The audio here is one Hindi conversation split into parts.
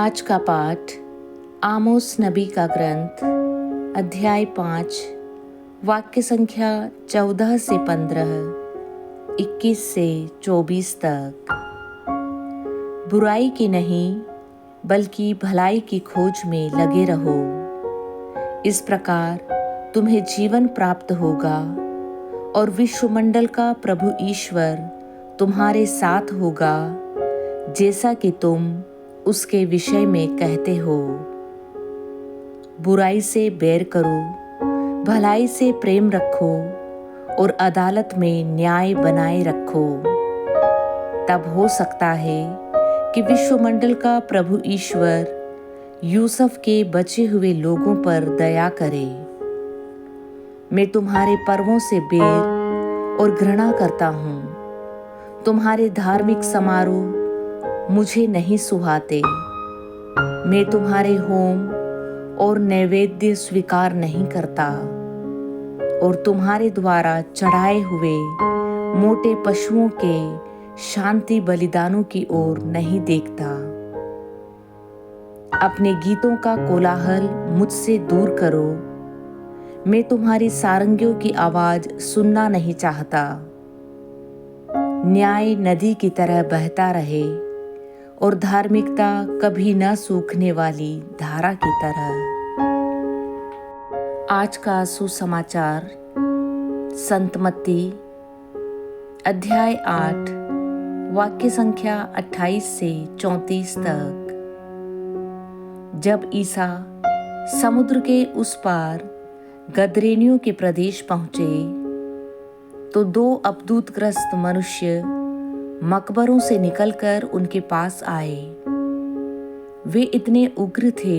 आज का पाठ आमोस नबी का ग्रंथ अध्याय 5 वाक्य संख्या 14 से 15, 21 से 24 तक। बुराई की नहीं बल्कि भलाई की खोज में लगे रहो, इस प्रकार तुम्हें जीवन प्राप्त होगा और विश्वमंडल का प्रभु ईश्वर तुम्हारे साथ होगा, जैसा कि तुम उसके विषय में कहते हो। बुराई से बैर करो, भलाई से प्रेम रखो और अदालत में न्याय बनाए रखो। तब हो सकता है कि विश्वमंडल का प्रभु ईश्वर यूसुफ के बचे हुए लोगों पर दया करे। मैं तुम्हारे पर्वों से बैर और घृणा करता हूँ। तुम्हारे धार्मिक समारोह मुझे नहीं सुहाते। मैं तुम्हारे होम और नैवेद्य स्वीकार नहीं करता और तुम्हारे द्वारा चढ़ाए हुए मोटे पशुओं के शांति बलिदानों की ओर नहीं देखता। अपने गीतों का कोलाहल मुझसे दूर करो। मैं तुम्हारी सारंगियों की आवाज सुनना नहीं चाहता। न्याय नदी की तरह बहता रहे और धार्मिकता कभी न सूखने वाली धारा की तरह। आज का सुसमाचार संत मत्ती अध्याय 8 वाक्य संख्या 28 से 34 तक। जब ईसा समुद्र के उस पार गदरेनियों के प्रदेश पहुंचे तो 2 अबदूतग्रस्त मनुष्य मकबरों से निकलकर उनके पास आए। वे इतने उग्र थे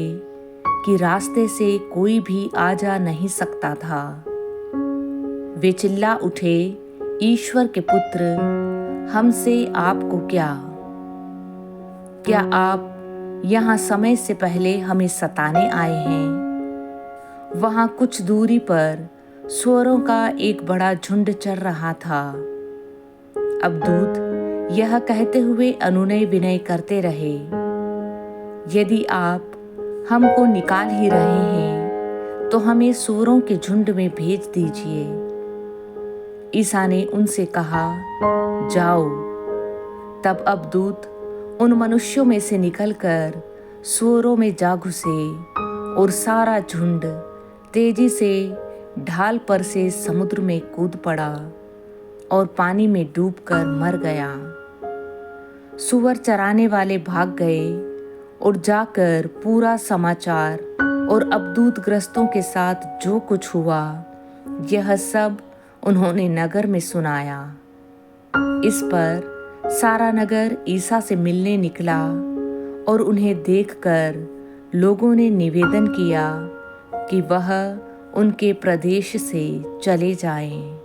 कि रास्ते से कोई भी आ जा नहीं सकता था। वे चिल्ला उठे, ईश्वर के पुत्र, हमसे आपको क्या आप यहाँ समय से पहले हमें सताने आए हैं? वहाँ कुछ दूरी पर सुअरों का एक बड़ा झुंड चर रहा था। अबदूत यह कहते हुए अनुनय विनय करते रहे, यदि आप हमको निकाल ही रहे हैं तो हमें सूअरों के झुंड में भेज दीजिए। ईसा ने उनसे कहा, जाओ। तब अबदूत उन मनुष्यों में से निकलकर सूअरों में जा घुसे और सारा झुंड तेजी से ढाल पर से समुद्र में कूद पड़ा और पानी में डूबकर मर गया। सूअर चराने वाले भाग गए और जाकर पूरा समाचार और अबदूतग्रस्तों के साथ जो कुछ हुआ यह सब उन्होंने नगर में सुनाया। इस पर सारा नगर ईसा से मिलने निकला और उन्हें देखकर लोगों ने निवेदन किया कि वह उनके प्रदेश से चले जाएं।